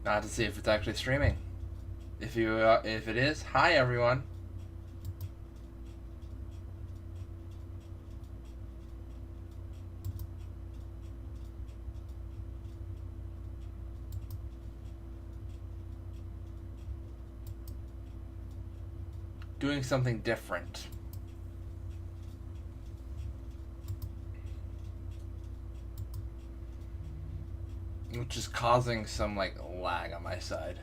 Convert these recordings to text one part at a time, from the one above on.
Not to see if it's actually streaming. If it is, hi everyone. Doing something different. Which is causing some like lag on my side.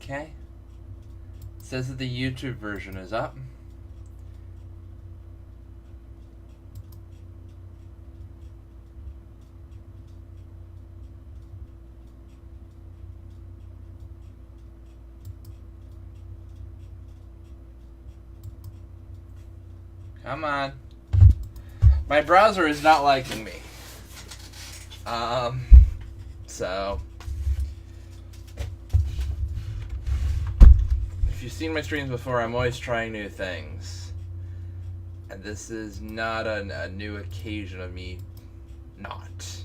Okay. It says that the YouTube version is up. Come on. My browser is not liking me. So if you've seen my streams before, I'm always trying new things. And this is not a new occasion of me not.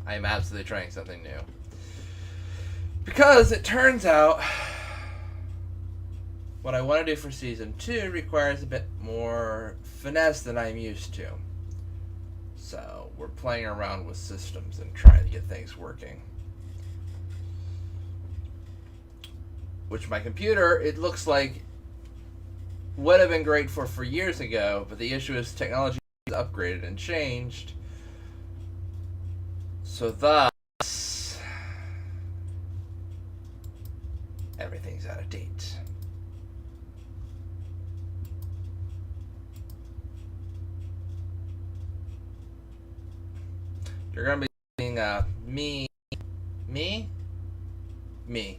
I am absolutely trying something new. Because it turns out what I want to do for Season 2 requires a bit more finesse than I'm used to. So we're playing around with systems and trying to get things working. Which my computer, it looks like, would have been great for years ago, but the issue is technology is upgraded and changed. So thus, everything's out of date. You're going to be seeing me,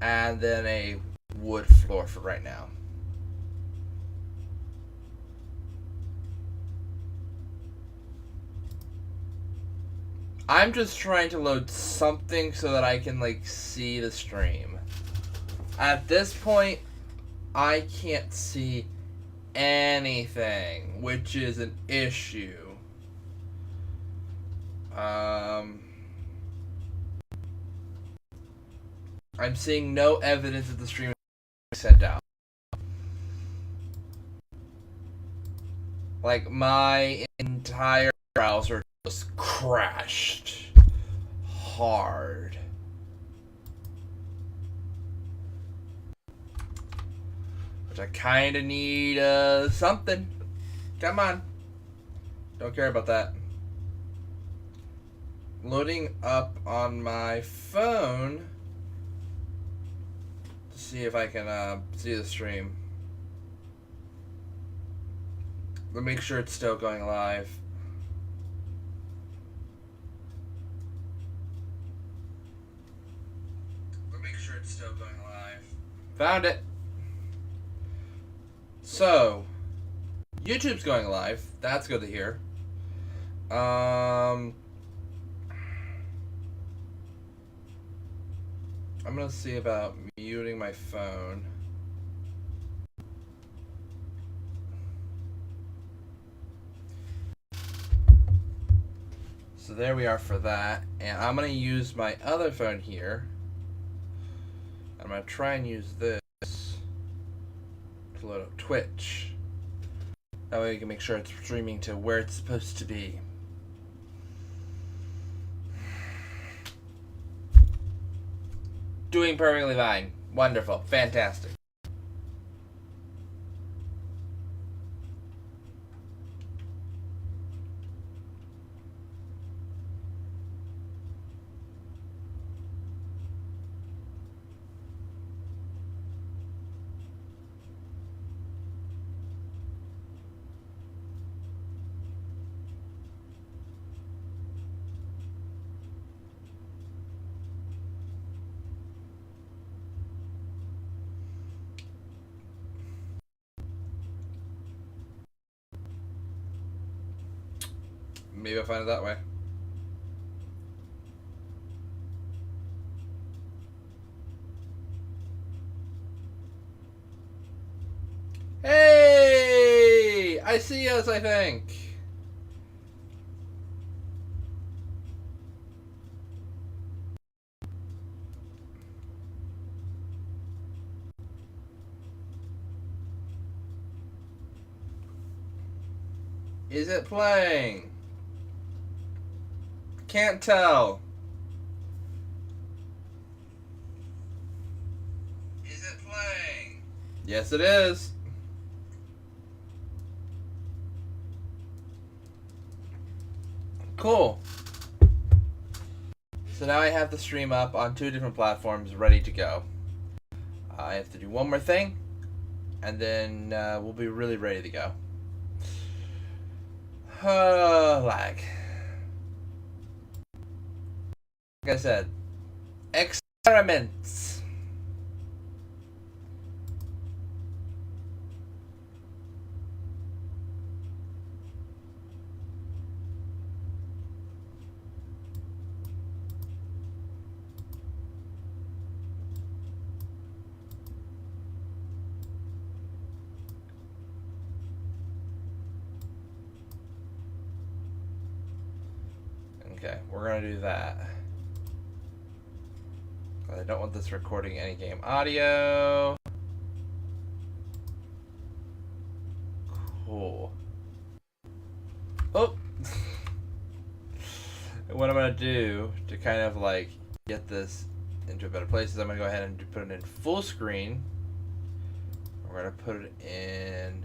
and then a wood floor for right now. I'm just trying to load something so that I can like see the stream. At this point, I can't see anything, which is an issue. I'm seeing no evidence that the stream is sent out. Like, my entire browser just crashed hard. Which I kind of need something. Come on. Don't care about that. Loading up on my phone to see if I can see the stream. Let me make sure it's still going live. Let me make sure it's still going live. Found it. So, YouTube's going live. That's good to hear. I'm gonna see about muting my phone. So there we are for that. And I'm gonna use my other phone here. I'm gonna try and use this to load up Twitch. That way we can make sure it's streaming to where it's supposed to be. Doing perfectly fine. Wonderful. Fantastic. Maybe I'll find it that way. Hey! I see us, I think. Is it playing? Can't tell. Is it playing? Yes, it is. Cool. So now I have the stream up on 2 different platforms ready to go. I have to do one more thing, and then we'll be really ready to go. Lag. Like I said, experiments. Okay, we're gonna do that. I don't want this recording any game audio. Cool. Oh! What I'm gonna do to kind of like get this into a better place is I'm gonna go ahead and put it in full screen. We're gonna put it in.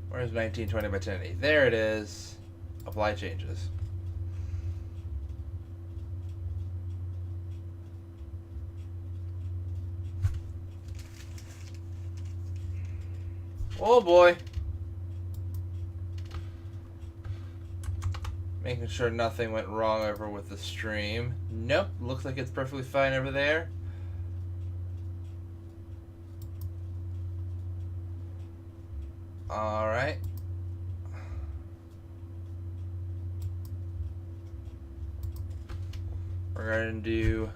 Where's 1920 by 1080? There it is. Apply changes. Oh boy. Making sure nothing went wrong over with the stream. Nope, looks like it's perfectly fine over there. Alright. We're going to do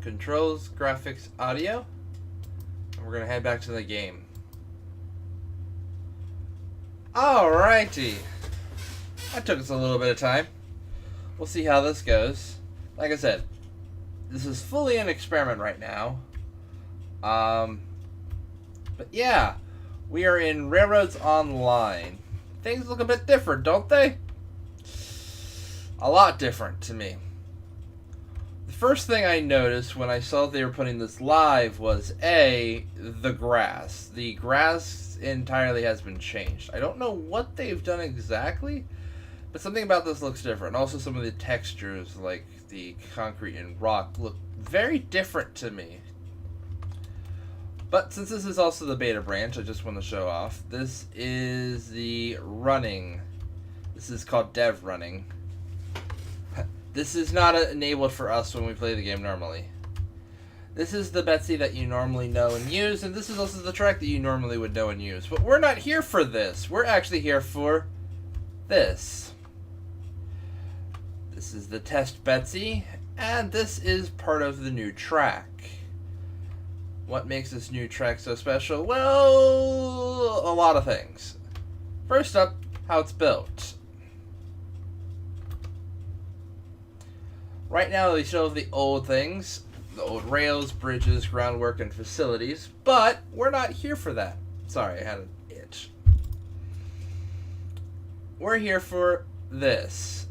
controls, graphics, audio. And we're going to head back to the game. Alrighty. That took us a little bit of time. We'll see how this goes. Like I said, this is fully an experiment right now. But yeah, we are in Railroads Online. Things look a bit different, don't they? A lot different to me. The first thing I noticed when I saw they were putting this live was the grass. The grass entirely has been changed. I don't know what they've done exactly, but something about this looks different. Also, some of the textures, like the concrete and rock, look very different to me. But since this is also the beta branch, I just want to show off. This is the running. This is called dev running. This is not enabled for us when we play the game normally. This is the Betsy that you normally know and use, and this is also the track that you normally would know and use. But we're not here for this. We're actually here for this. This is the test Betsy, and this is part of the new track. What makes this new track so special? Well, a lot of things. First up, how it's built. Right now, they show the old things, the old rails, bridges, groundwork, and facilities, but we're not here for that. Sorry, I had an itch. We're here for this.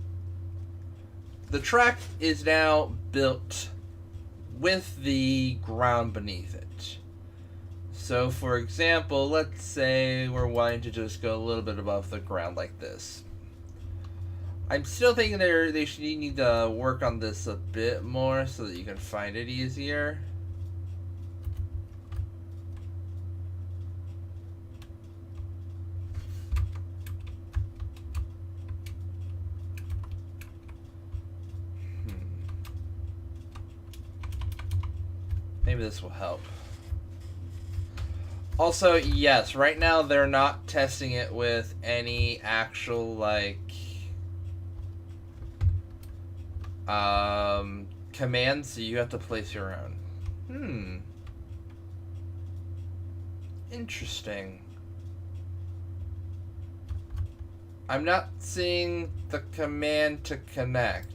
The track is now built with the ground beneath it. So, for example, let's say we're wanting to just go a little bit above the ground like this. I'm still thinking they should need to work on this a bit more so that you can find it easier. Maybe this will help. Also, yes, right now they're not testing it with any actual, like, commands, so you have to place your own. Interesting. I'm not seeing the command to connect.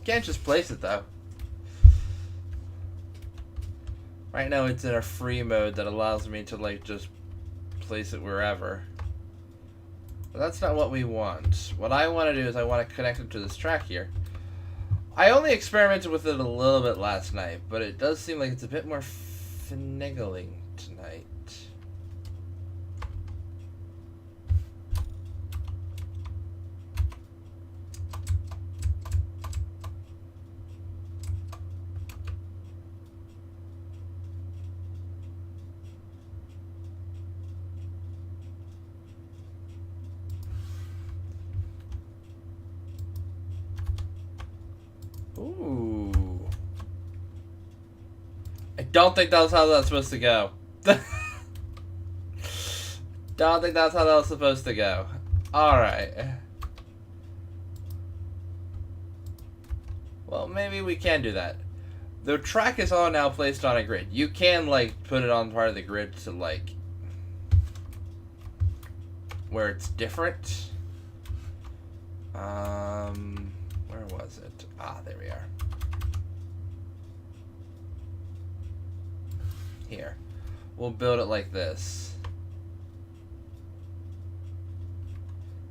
Can't just place it, though. Right now it's in a free mode that allows me to like just place it wherever. But that's not what we want. What I want to do is I want to connect it to this track here. I only experimented with it a little bit last night, but it does seem like it's a bit more finagling tonight. Ooh. I don't think that's how that's supposed to go. Don't think that's how that was supposed to go. Alright. Well, maybe we can do that. The track is all now placed on a grid. You can, like, put it on part of the grid to, like, where it's different. Where was it? Ah, there we are. Here. We'll build it like this.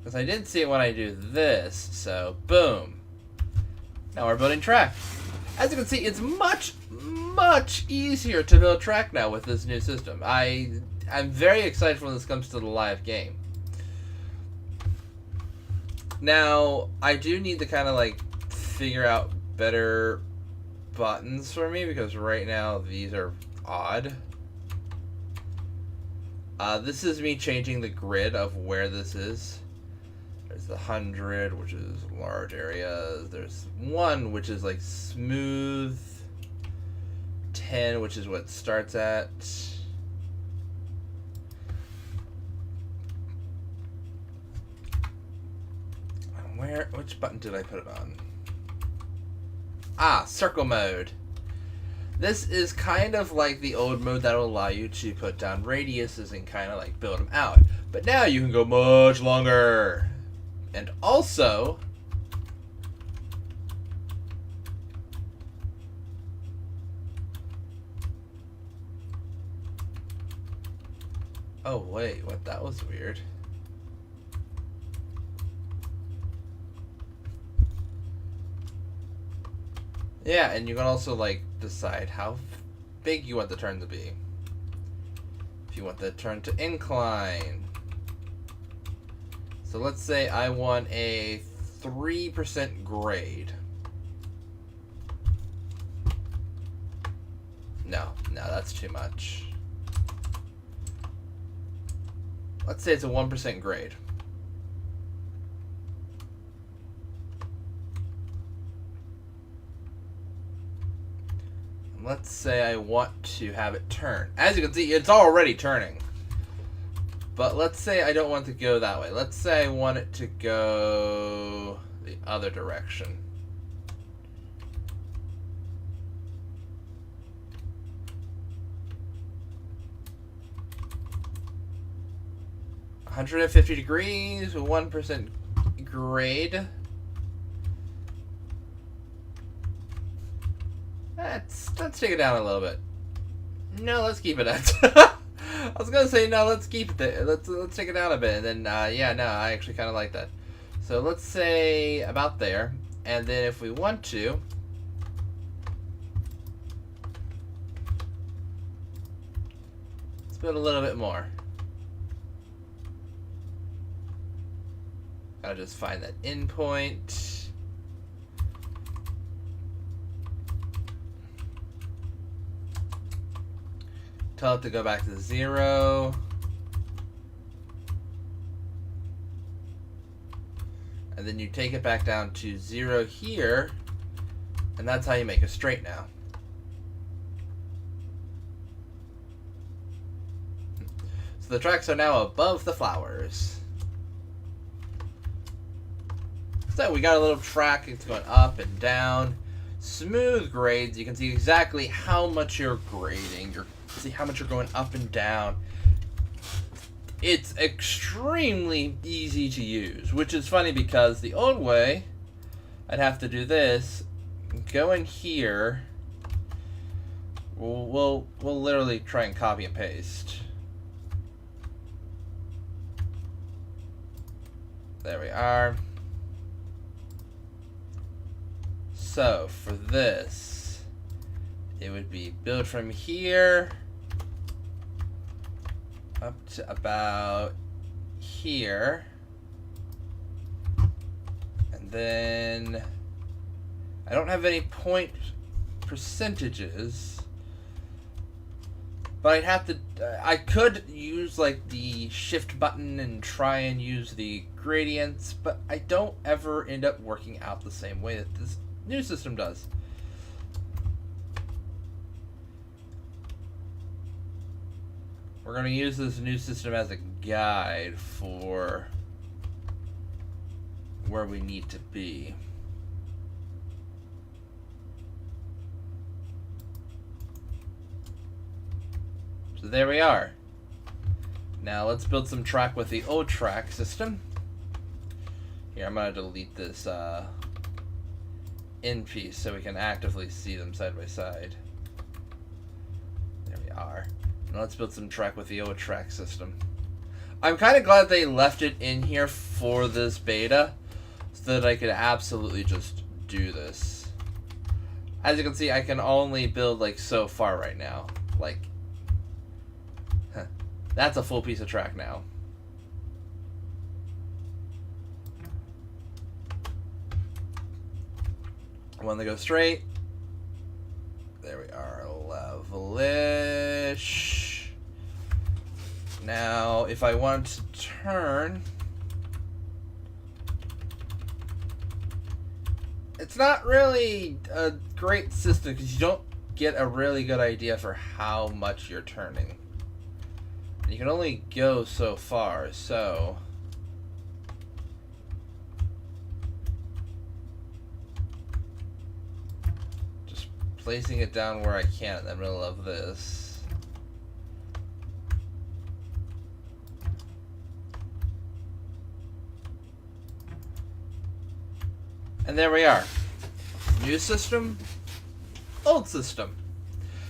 Because I didn't see it when I do this, so boom. Now we're building track. As you can see, it's much, much easier to build track now with this new system. I'm very excited when this comes to the live game. Now, I do need to kind of like figure out better buttons for me because right now these are odd. This is me changing the grid of where this is. There's the 100, which is large areas. There's 1, which is like smooth. 10, which is what it starts at. Which button did I put it on? Ah, circle mode. This is kind of like the old mode that will allow you to put down radiuses and kind of like build them out. But now you can go much longer. And also, oh wait, what? That was weird. Yeah, and you can also like decide how big you want the turn to be. If you want the turn to incline. So let's say I want a 3% grade. No, that's too much. Let's say it's a 1% grade. Let's say I want to have it turn. As you can see, it's already turning. But let's say I don't want it to go that way. Let's say I want it to go the other direction. $150 degrees with 1% grade. Let's take it down a little bit. No, let's keep it at. I was gonna say no. Let's keep it there. Let's take it down a bit, and then yeah, no, I actually kind of like that. So let's say about there, and then if we want to, let's build a little bit more. Gotta just find that endpoint. Tell it to go back to 0. And then you take it back down to 0 here. And that's how you make a straight now. So the tracks are now above the flowers. So we got a little track. It's going up and down. Smooth grades. You can see exactly how much you're grading. See how much you're going up and down. It's extremely easy to use, which is funny because the old way, I'd have to do this, go in here, We'll literally try and copy and paste. There we are. So for this, it would be build from here up to about here, and then I don't have any point percentages, but I'd have to, I could use like the shift button and try and use the gradients, but I don't ever end up working out the same way that this new system does. We're going to use this new system as a guide for where we need to be. So there we are. Now let's build some track with the old track system. Here, I'm going to delete this in piece so we can actively see them side by side. There we are. Now let's build some track with the old track system. I'm kind of glad they left it in here for this beta so that I could absolutely just do this. As you can see, I can only build like so far right now. Like, that's a full piece of track now. One that goes straight. There we are, levelish. Now, if I want to turn, it's not really a great system because you don't get a really good idea for how much you're turning. You can only go so far, so just placing it down where I can in the middle of this. And there we are. New system, old system.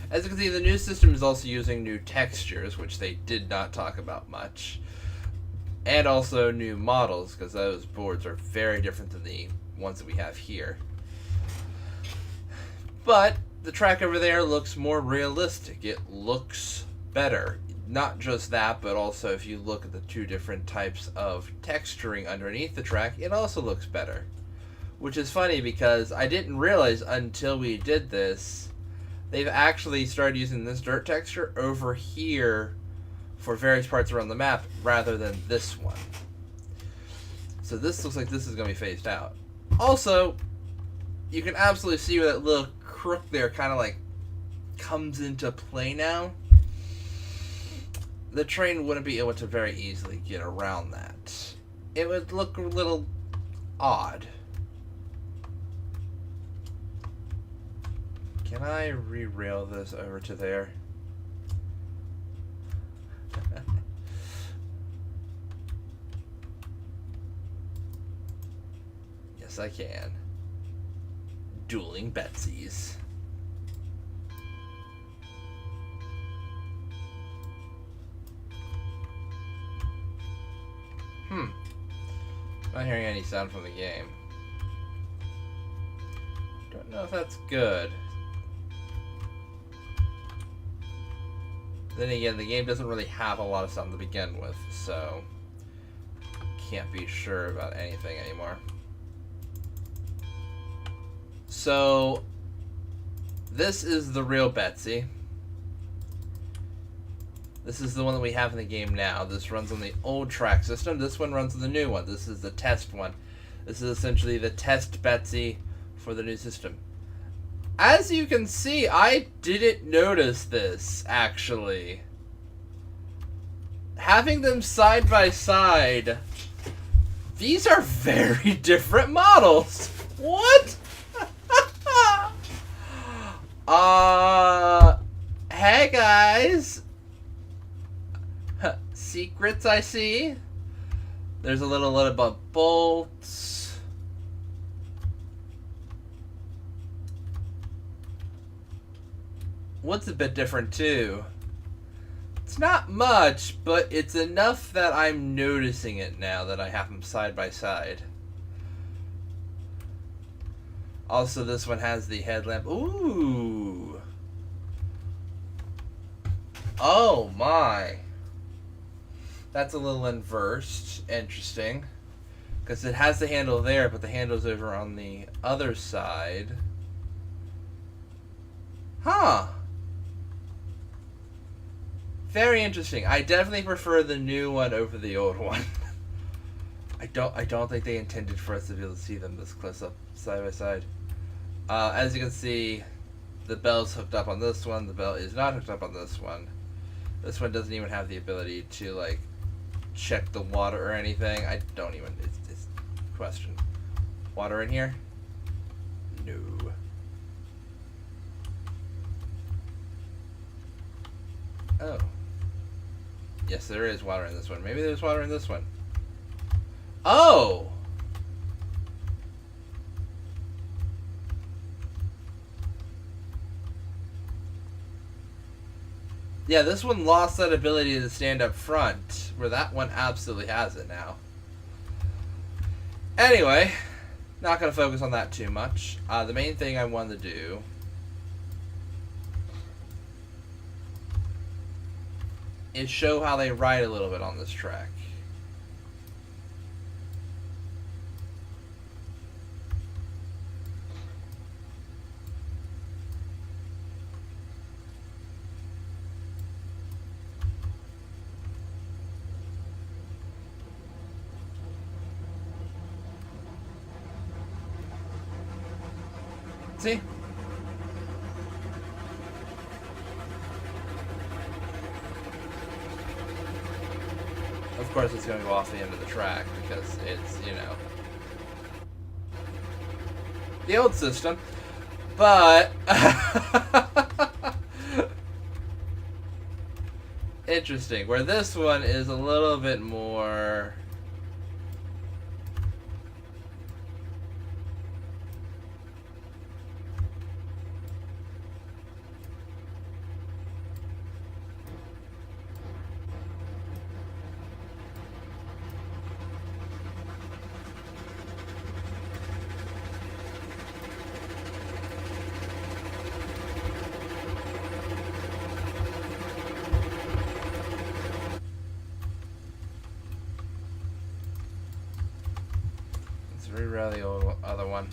As you can see, the new system is also using new textures, which they did not talk about much. And also new models, because those boards are very different than the ones that we have here. But the track over there looks more realistic. It looks better. Not just that, but also if you look at the two different types of texturing underneath the track, it also looks better. Which is funny because I didn't realize until we did this, they've actually started using this dirt texture over here for various parts around the map rather than this one. So this looks like this is going to be phased out. Also, you can absolutely see where that little crook there kind of like comes into play now. The train wouldn't be able to very easily get around that. It would look a little odd. Can I re-rail this over to there? Yes, I can. Dueling Betsies. Not hearing any sound from the game. Don't know if that's good. Then again, the game doesn't really have a lot of sound to begin with, so can't be sure about anything anymore. So this is the real Betsy. This is the one that we have in the game now. This runs on the old track system. This one runs on the new one. This is the test one. This is essentially the test Betsy for the new system. As you can see, I didn't notice this, actually. Having them side by side, these are very different models. What? Hey guys. Secrets I see. There's a little about bolts. wood's a bit different too. It's not much, but it's enough that I'm noticing it now that I have them side by side. Also, this one has the headlamp. Ooh. Oh my. That's a little inversed. Interesting. Because it has the handle there, but the handle's over on the other side. Huh. Very interesting. I definitely prefer the new one over the old one. I don't think they intended for us to be able to see them this close up side by side. As you can see, the bell's hooked up on this one. The bell is not hooked up on this one. This one doesn't even have the ability to like check the water or anything. I don't even. It's question. Water in here? No. Oh. Yes, there is water in this one. Maybe there's water in this one. Oh! Yeah, this one lost that ability to stand up front, where that one absolutely has it now. Anyway, not going to focus on that too much. The main thing I wanted to do is show how they ride a little bit on this track. See? Of course it's going to go off the end of the track because it's, you know, the old system. But interesting, where this one is a little bit more reroute the old other one.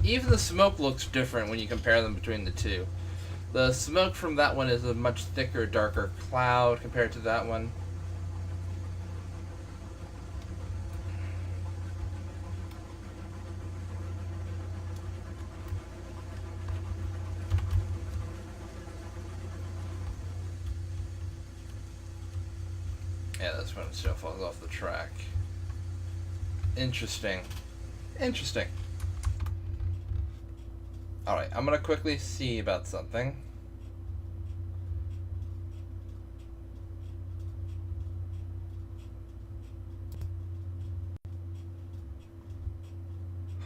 Even the smoke looks different when you compare them between the two. The smoke from that one is a much thicker, darker cloud compared to that one. Yeah, this one still falls off the track. Interesting. Interesting. Alright, I'm gonna quickly see about something.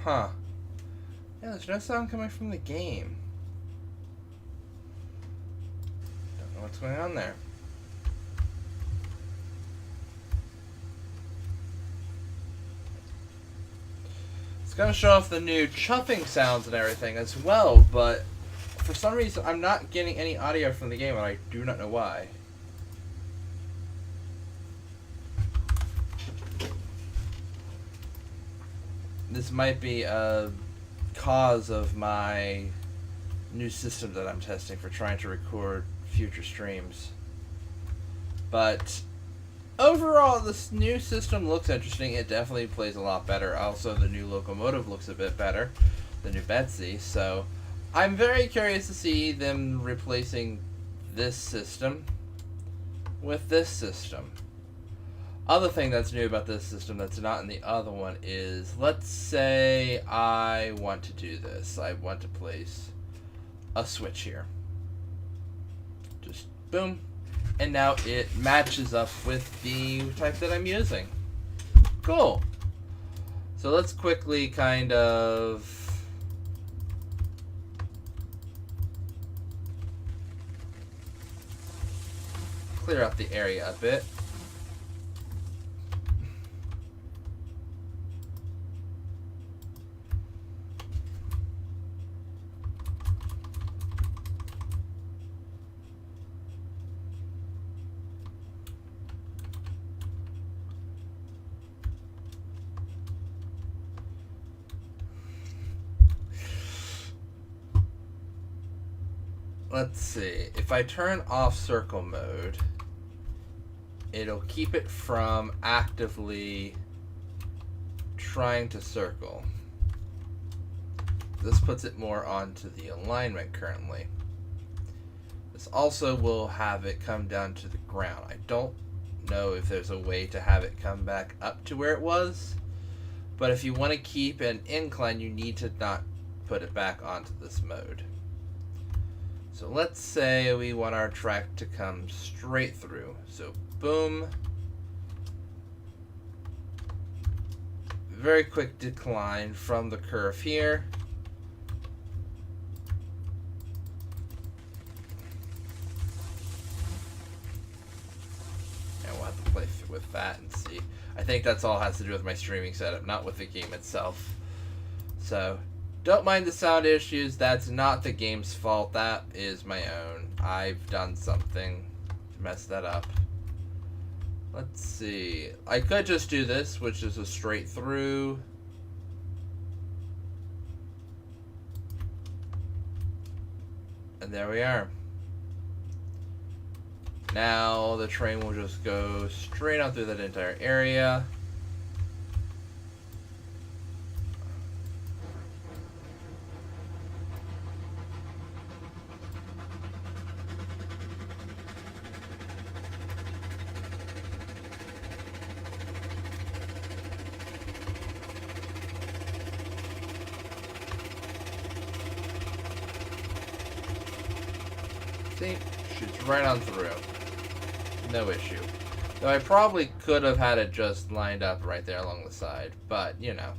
Huh. Yeah, there's no sound coming from the game. Don't know what's going on there. It's going to show off the new chuffing sounds and everything as well, but for some reason I'm not getting any audio from the game and I do not know why. This might be a cause of my new system that I'm testing for trying to record future streams. But Overall, this new system looks interesting. It definitely plays a lot better. Also, the new locomotive looks a bit better. The new Betsy. So, I'm very curious to see them replacing this system with this system. Other thing that's new about this system that's not in the other one is, let's say I want to do this. I want to place a switch here. Just boom. And now it matches up with the type that I'm using. Cool. So let's quickly kind of clear up the area a bit. Let's see. If I turn off circle mode, it'll keep it from actively trying to circle. This puts it more onto the alignment currently. This also will have it come down to the ground. I don't know if there's a way to have it come back up to where it was, but if you want to keep an incline, you need to not put it back onto this mode. So let's say we want our track to come straight through. So boom. Very quick decline from the curve here. And we'll have to play with that and see. I think that's all has to do with my streaming setup, not with the game itself. So don't mind the sound issues. That's not the game's fault. That is my own. I've done something to mess that up. Let's see. I could just do this, which is a straight through. And there we are. Now the train will just go straight on through that entire area. See? Shoots right on through. No issue. Though I probably could have had it just lined up right there along the side, but, you know.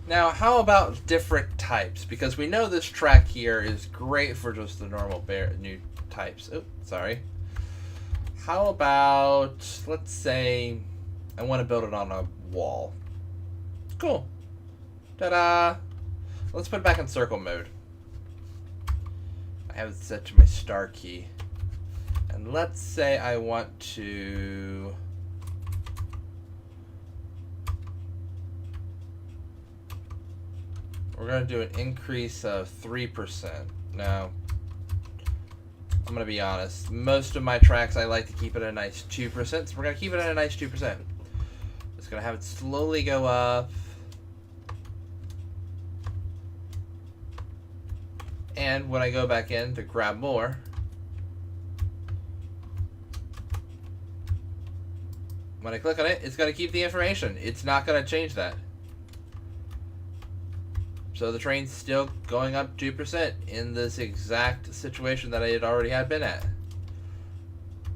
Now, how about different types? Because we know this track here is great for just the normal new types. Oh, sorry. How about, let's say, I want to build it on a wall. Cool. Ta-da! Let's put it back in circle mode. I have it set to my star key. And let's say I want to... We're going to do an increase of 3%. Now, I'm going to be honest. Most of my tracks, I like to keep it at a nice 2%. So we're going to keep it at a nice 2%. Just going to have it slowly go up. And when I go back in to grab more, when I click on it, it's going to keep the information. It's not going to change that. So the train's still going up 2% in this exact situation that I had already been at,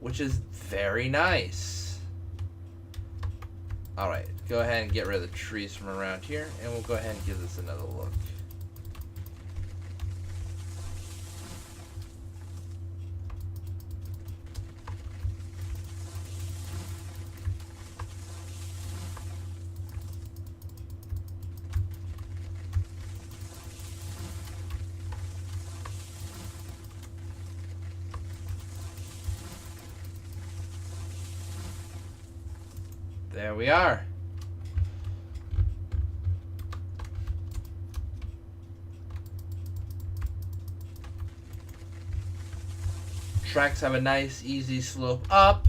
which is very nice. All right, go ahead and get rid of the trees from around here, and we'll go ahead and give this another look. There we are. tracks have a nice, easy slope up.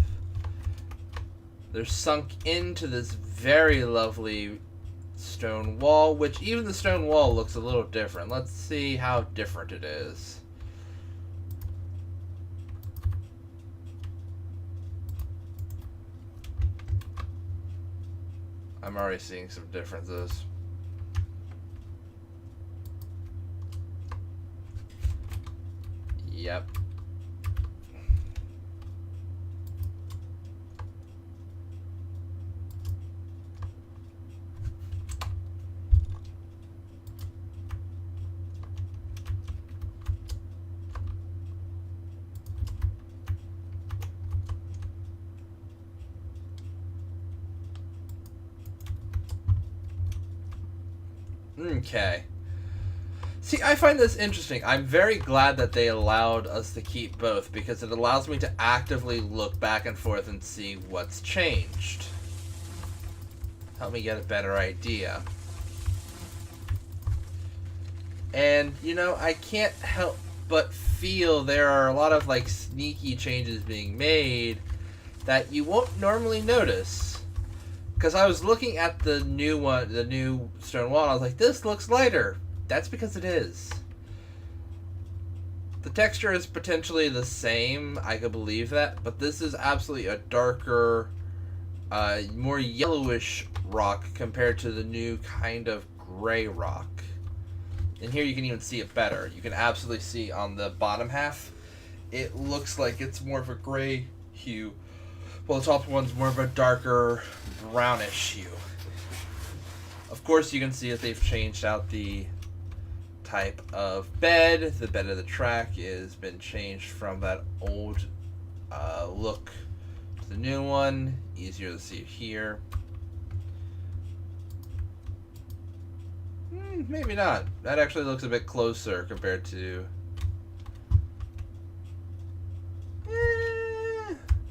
They're sunk into this very lovely stone wall, which even the stone wall looks a little different. Let's see how different it is. I'm already seeing some differences. Yep. Okay. See, I find this interesting. I'm very glad that they allowed us to keep both because it allows me to actively look back and forth and see what's changed. Help me get a better idea. And, you know, I can't help but feel there are a lot of, like, sneaky changes being made that you won't normally notice. Because I was looking at the new one, the new stone wall, and I was like, this looks lighter. That's because it is. The texture is potentially the same, I could believe that, but this is absolutely a darker, more yellowish rock compared to the new kind of gray rock. And here you can even see it better. You can absolutely see on the bottom half, it looks like it's more of a gray hue, while the top one's more of a darker brownish hue. Of course, you can see that they've changed out the type of bed. The bed of the track has been changed from that old look to the new one. Easier to see it here. Maybe not. That actually looks a bit closer compared to...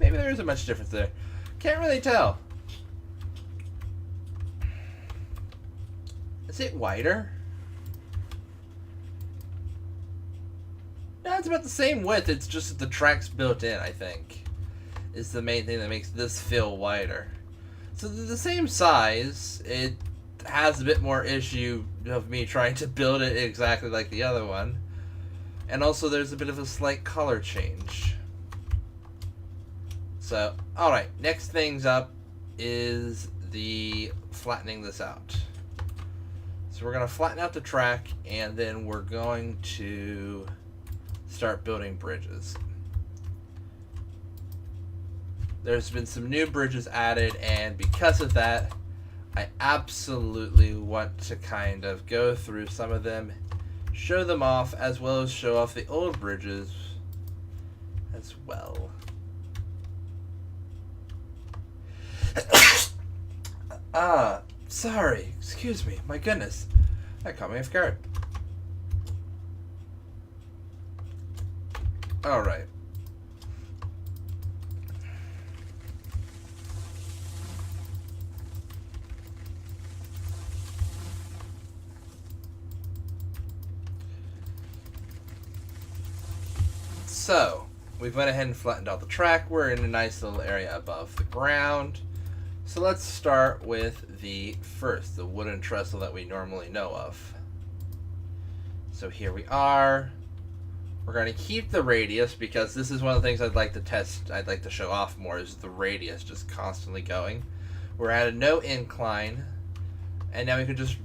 maybe there isn't much difference there. Can't really tell. Is it wider? No, it's about the same width. It's just that the track's built in, I think. Is the main thing that makes this feel wider. So they're the same size. It has a bit more issue of me trying to build it exactly like the other one. And also there's a bit of a slight color change. So, alright, next things up is the flattening this out. So we're going to flatten out the track, and then we're going to start building bridges. There's been some new bridges added, and because of that, I absolutely want to kind of go through some of them, show them off, as well as show off the old bridges as well. Sorry. Excuse me. My goodness. That caught me off guard. Alright. So, we've went ahead and flattened out the track. We're in a nice little area above the ground. So let's start with the wooden trestle that we normally know of. So here we are. We're going to keep the radius because this is one of the things I'd like to test, I'd like to show off more, is the radius just constantly going. We're at a no incline, and now we can just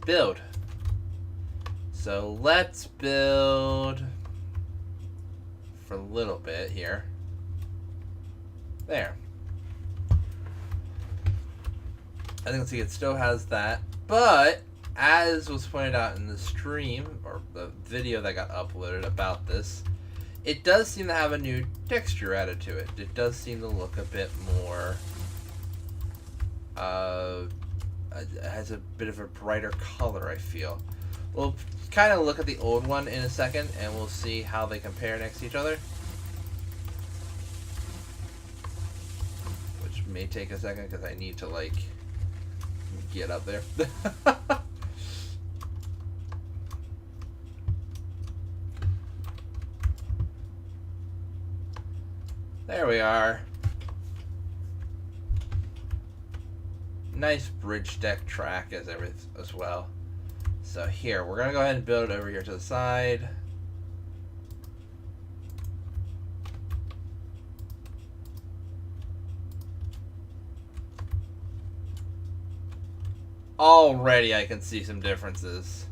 build. So let's build for a little bit here. There. I think, let's see, it still has that, but as was pointed out in the stream, or the video that got uploaded about this, it does seem to have a new texture added to it. It does seem to look a bit more, it has a bit of a brighter color, I feel. We'll kind of look at the old one in a second, and we'll see how they compare next to each other. Which may take a second, because I need to, like, get up there. There we are. Nice bridge deck track as well. So here, we're going to go ahead and build it over here to the side. Already I can see some differences.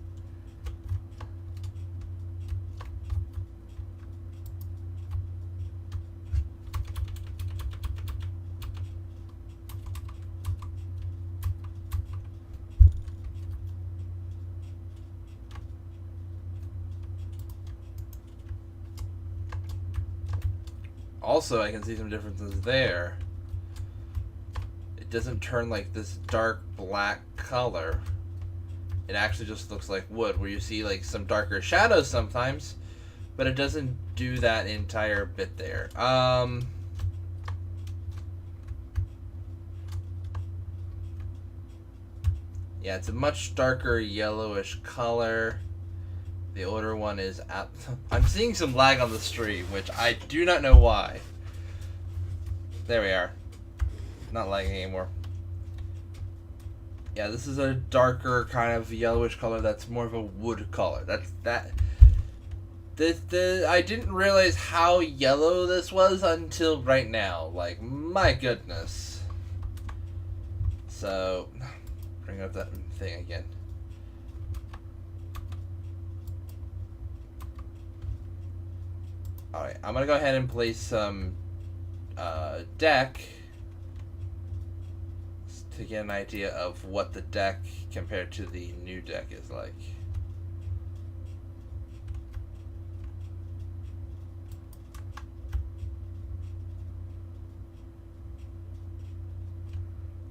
Also, I can see some differences there. It doesn't turn like this dark black color. It actually just looks like wood, where you see like some darker shadows sometimes, but it doesn't do that entire bit there. Yeah, it's a much darker yellowish color. The older one is at... I'm seeing some lag on the stream, which I do not know why. There we are. Not lagging anymore. Yeah, this is a darker kind of yellowish color that's more of a wood color. I didn't realize how yellow this was until right now. Like, my goodness. So, bring up that thing again. Alright, I'm gonna go ahead and place some deck to get an idea of what the deck compared to the new deck is like.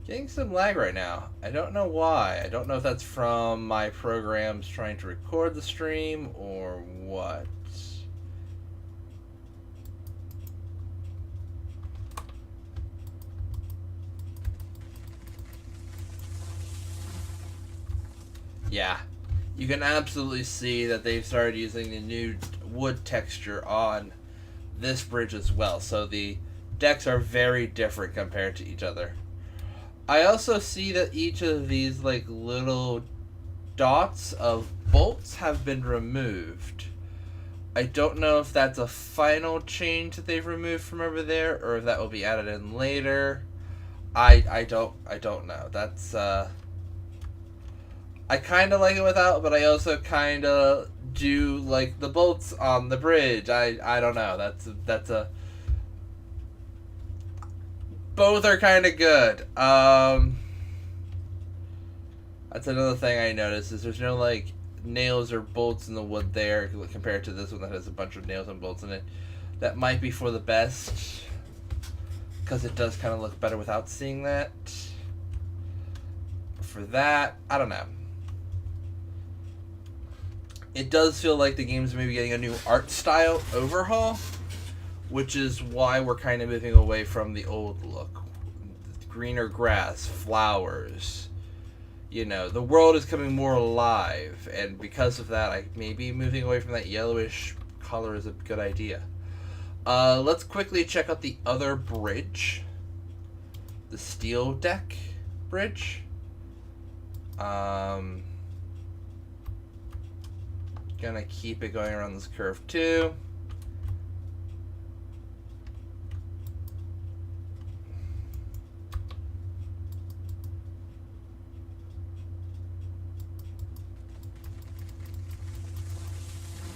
Getting some lag right now. I don't know why. I don't know if that's from my programs trying to record the stream or what. Yeah, you can absolutely see that they've started using the new wood texture on this bridge as well. So the decks are very different compared to each other. I also see that each of these like little dots of bolts have been removed. I don't know if that's a final change that they've removed from over there, or if that will be added in later. I don't know. That's I kind of like it without, but I also kind of do like the bolts on the bridge. I don't know. That's a both are kind of good. That's another thing I noticed is there's no like nails or bolts in the wood there compared to this one that has a bunch of nails and bolts in it. That might be for the best because it does kind of look better without seeing that. For that, I don't know. It does feel like the game's maybe getting a new art style overhaul, which is why we're kind of moving away from the old look. Greener grass, flowers. You know, the world is coming more alive, and because of that, maybe moving away from that yellowish color is a good idea. Let's quickly check out the other bridge. The steel deck bridge. Gonna keep it going around this curve too.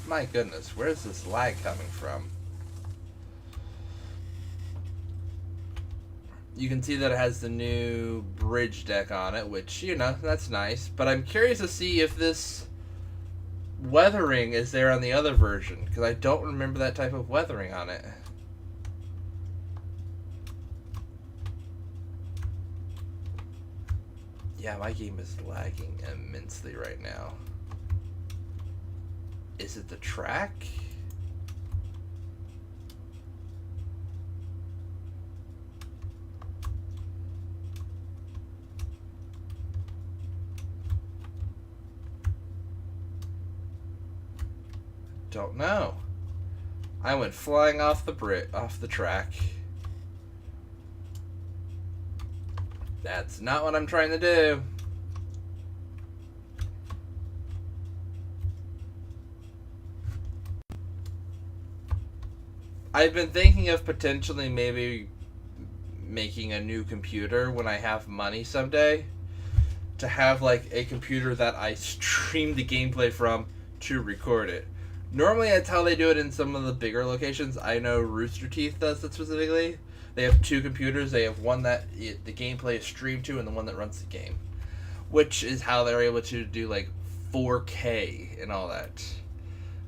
My goodness, where's this lag coming from? You can see that it has the new bridge deck on it, which, you know, that's nice. But I'm curious to see if this weathering is there on the other version, because I don't remember that type of weathering on it. Yeah, my game is lagging immensely right now. Is it the track? Don't know. I went flying off the track. That's not what I'm trying to do. I've been thinking of potentially maybe making a new computer when I have money someday, to have like a computer that I stream the gameplay from to record it. Normally that's how they do it in some of the bigger locations. I know Rooster Teeth does it specifically. They have two computers. They have one that the gameplay is streamed to and the one that runs the game, which is how they're able to do like 4K and all that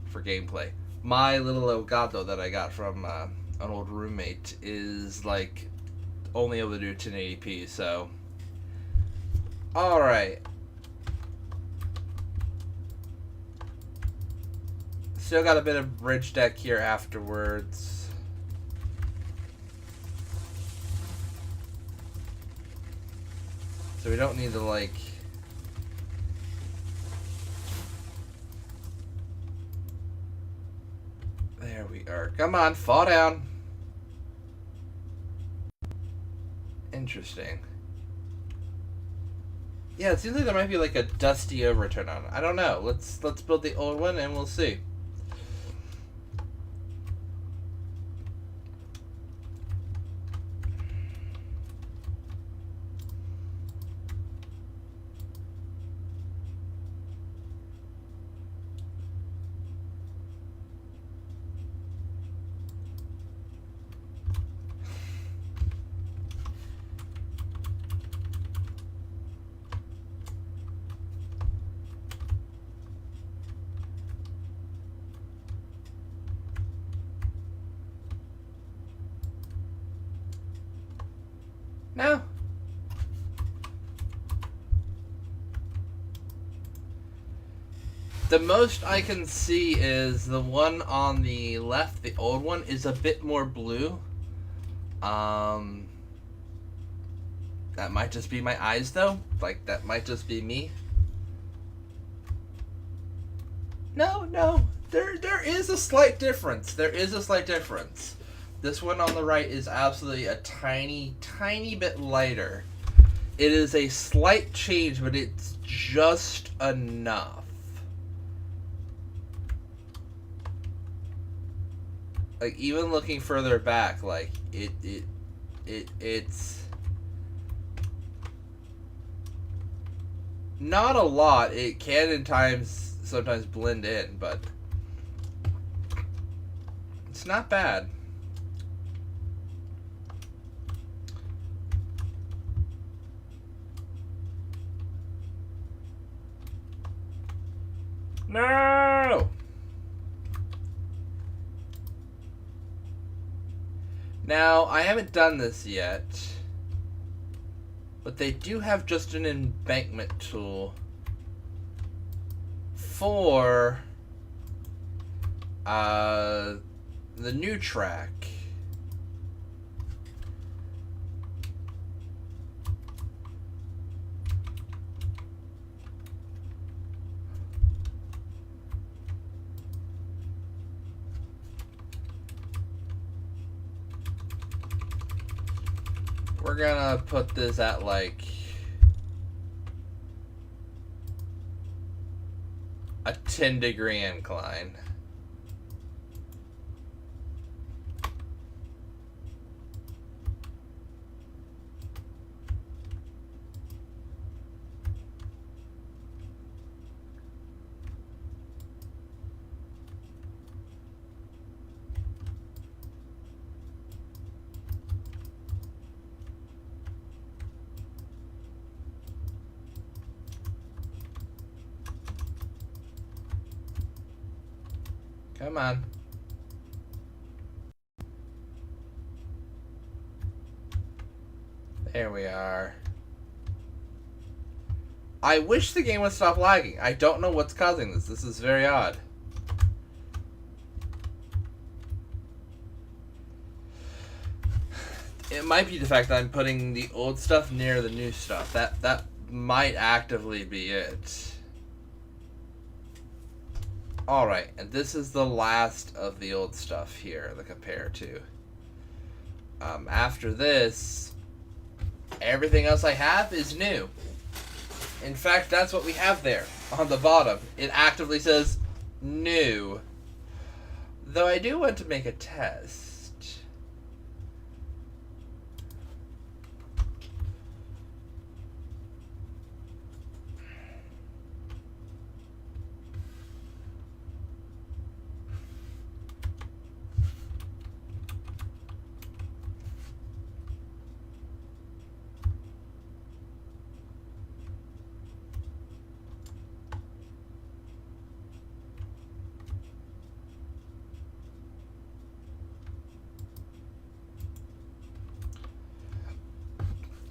for gameplay. My little Elgato that I got from an old roommate is like only able to do 1080p. So, all right. Still got a bit of bridge deck here afterwards. So we don't need to like... There we are. Come on, fall down. Interesting. Yeah, it seems like there might be like a dusty overturn on it. I don't know. Let's build the old one and we'll see. No. The most I can see is the one on the left, the old one, is a bit more blue. That might just be my eyes, though. Like, that might just be me. No. There is a slight difference. There is a slight difference. This one on the right is absolutely a tiny, tiny bit lighter. It is a slight change, but it's just enough. Like, even looking further back, like, it's not a lot. It can sometimes blend in, but it's not bad. No! Now, I haven't done this yet, but they do have just an embankment tool for the new track. We're gonna put this at like a 10-degree incline. Come on. There we are. I wish the game would stop lagging. I don't know what's causing this. This is very odd. It might be the fact that I'm putting the old stuff near the new stuff. That might actively be it. Alright, and this is the last of the old stuff here to compare to. After this, Everything else I have is new. In fact, that's what we have there on the bottom. It actively says new. Though I do want to make a test.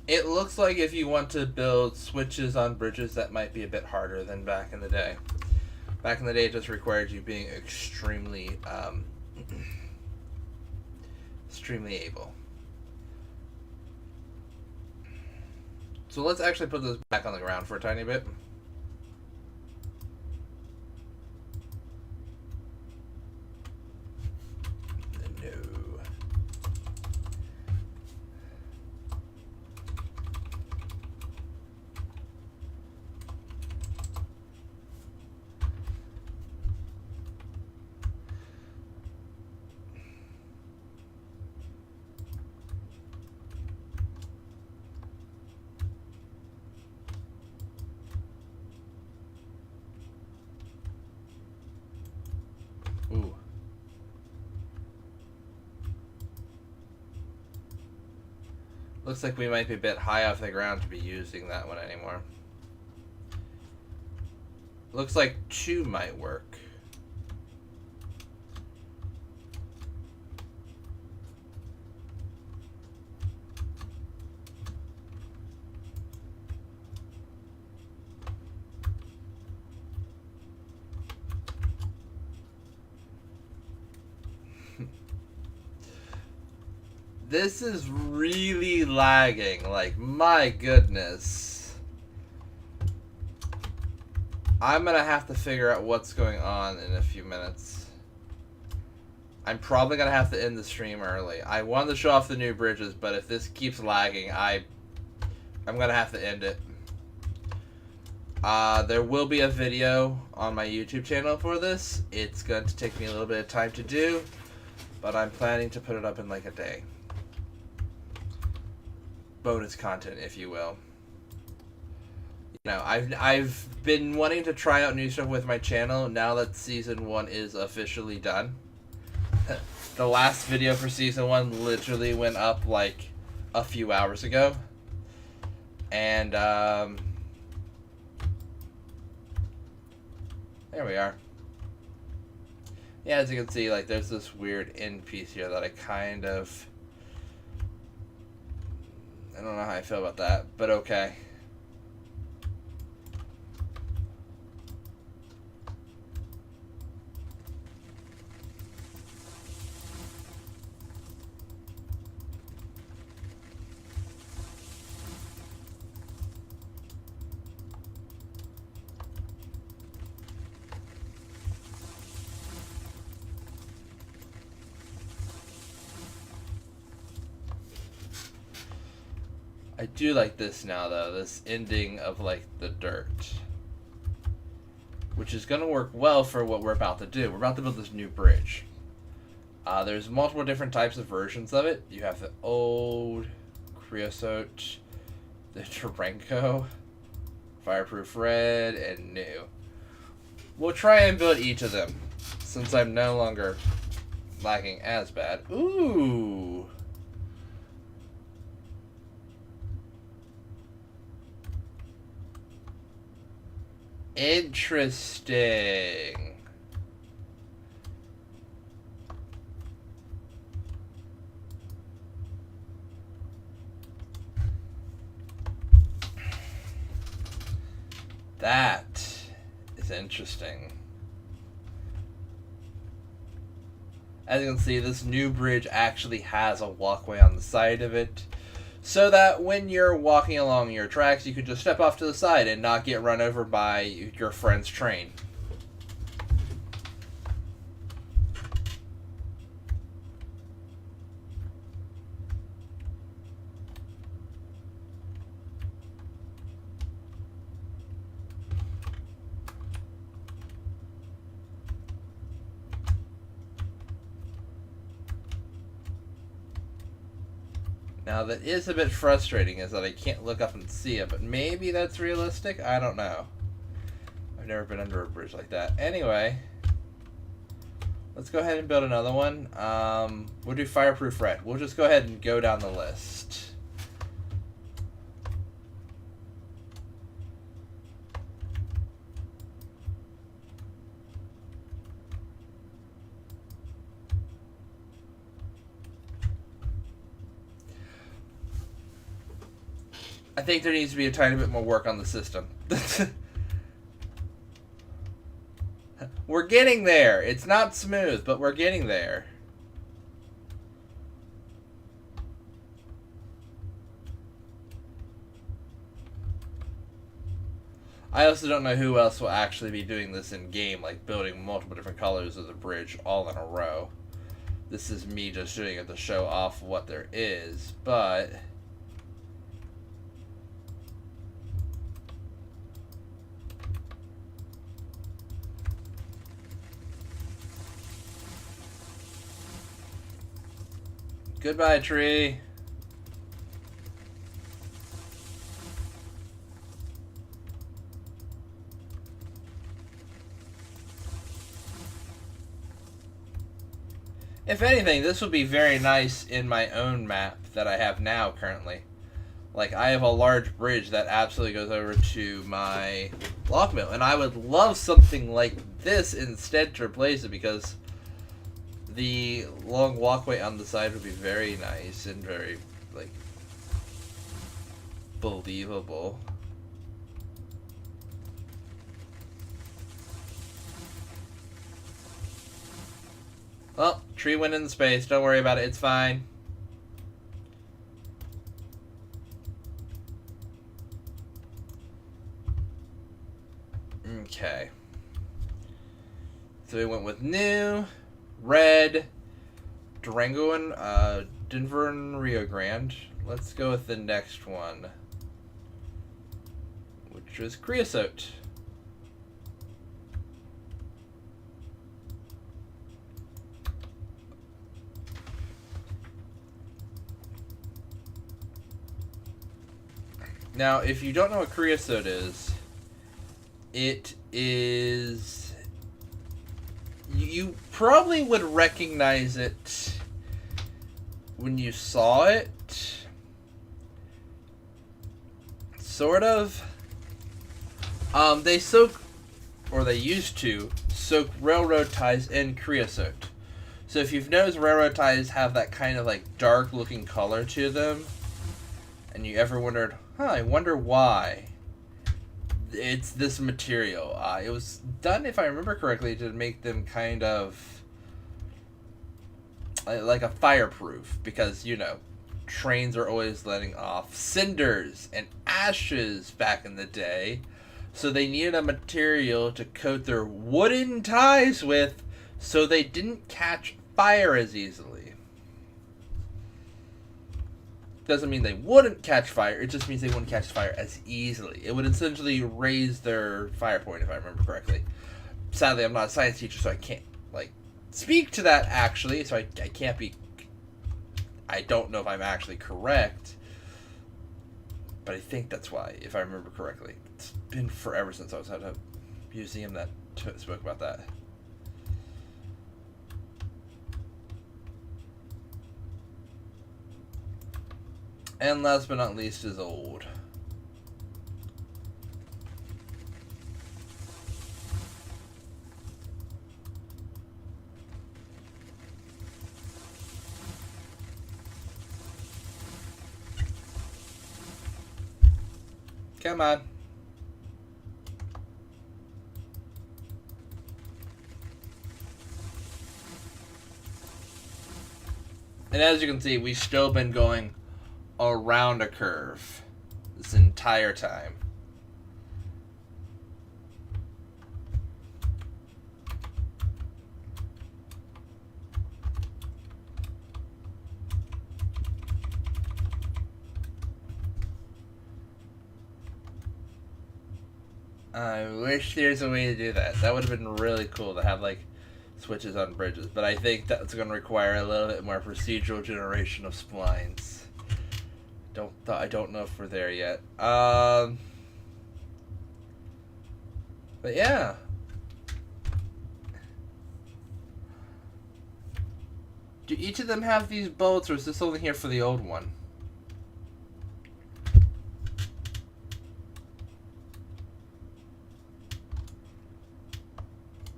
It looks like if you want to build switches on bridges, that might be a bit harder than back in the day. Back in the day, it just required you being extremely, extremely able. So let's actually put this back on the ground for a tiny bit. Ooh. Looks like we might be a bit high off the ground to be using that one anymore. Looks like 2 might work. This is really lagging, like, my goodness. I'm gonna have to figure out what's going on in a few minutes. I'm probably gonna have to end the stream early. I wanted to show off the new bridges, but if this keeps lagging, I'm gonna have to end it. There will be a video on my YouTube channel for this. It's going to take me a little bit of time to do, but I'm planning to put it up in like a day. Bonus content, if you will. You know, I've been wanting to try out new stuff with my channel now that season 1 is officially done. The last video for season 1 literally went up like a few hours ago. And there we are. Yeah, as you can see, like, there's this weird end piece here that I don't know how I feel about that, but okay. I do like this now, though, this ending of, like, the dirt. Which is going to work well for what we're about to do. We're about to build this new bridge. There's multiple different types of versions of it. You have the old, creosote, the Tarenko, fireproof red, and new. We'll try and build each of them, since I'm no longer lagging as bad. Ooh! Interesting. That is interesting. As you can see, this new bridge actually has a walkway on the side of it, so that when you're walking along your tracks, you can just step off to the side and not get run over by your friend's train. Now that is a bit frustrating, is that I can't look up and see it, but maybe that's realistic? I don't know. I've never been under a bridge like that. Anyway, let's go ahead and build another one. We'll do fireproof red. We'll just go ahead and go down the list. I think there needs to be a tiny bit more work on the system. We're getting there. It's not smooth, but we're getting there. I also don't know who else will actually be doing this in game, like building multiple different colors of the bridge all in a row. This is me just doing it to show off what there is, but goodbye, tree. If anything, this would be very nice in my own map that I have now currently. Like, I have a large bridge that absolutely goes over to my log mill, and I would love something like this instead to replace it, because the long walkway on the side would be very nice and very, like, believable. Well, tree went in space. Don't worry about it. It's fine. Okay. So we went with new, red, Durango, and Denver and Rio Grande. Let's go with the next one, which was creosote. Now, if you don't know what creosote is, it is... You probably would recognize it when you saw it. Sort of. They soak, or they used to, soak railroad ties in creosote. So if you've noticed, railroad ties have that kind of like dark looking color to them, and you ever wondered, I wonder why. It's this material. It was done, if I remember correctly, to make them kind of like a fireproof, because, you know, trains are always letting off cinders and ashes back in the day, so they needed a material to coat their wooden ties with so they didn't catch fire as easily. Doesn't mean they wouldn't catch fire, it just means they wouldn't catch fire as easily. It would essentially raise their fire point, if I remember correctly. Sadly, I'm not a science teacher, so I can't, like, speak to that, actually, so I can't be... I don't know if I'm actually correct, but I think that's why, if I remember correctly. It's been forever since I was at a museum that spoke about that. And last but not least is old. Come on. And as you can see, we've still been going around a curve this entire time. I wish there's a way to do that. That would have been really cool to have, like, switches on bridges, but I think that's going to require a little bit more procedural generation of splines. I don't know if we're there yet. But yeah. Do each of them have these boats, or is this only here for the old one?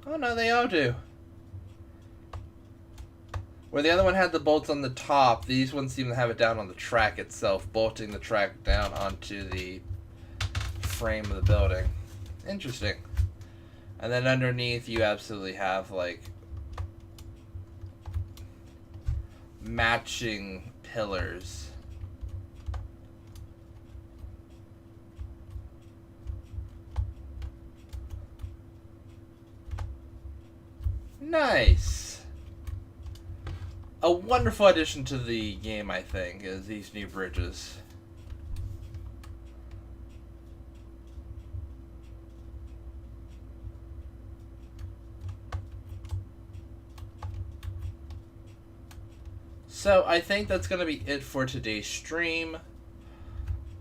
Oh no, they all do. Where the other one had the bolts on the top, these ones seem to have it down on the track itself, bolting the track down onto the frame of the building. Interesting. And then underneath you absolutely have, like, matching pillars. Nice. A wonderful addition to the game, I think, is these new bridges. So I think that's going to be it for today's stream.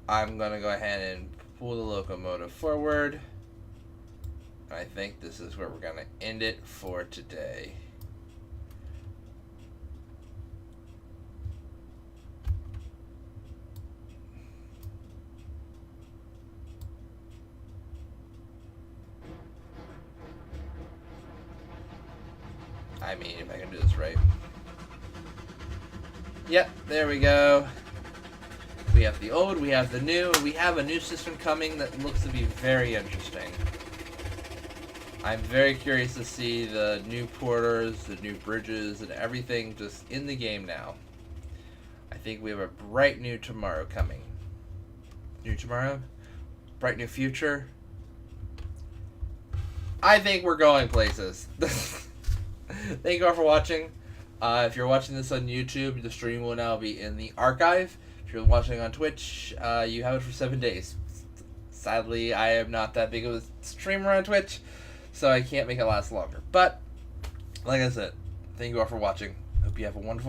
I'm going to go ahead and pull the locomotive forward. I think this is where we're going to end it for today. I mean, if I can do this right. Yep, there we go. We have the old, we have the new, and we have a new system coming that looks to be very interesting. I'm very curious to see the new porters, the new bridges, and everything just in the game now. I think we have a bright new tomorrow coming. New tomorrow? Bright new future? I think we're going places. Thank you all for watching. If you're watching this on YouTube, the stream will now be in the archive. If you're watching on Twitch, you have it for 7 days. Sadly, I am not that big of a streamer on Twitch, so I can't make it last longer. But, like I said, thank you all for watching. Hope you have a wonderful day.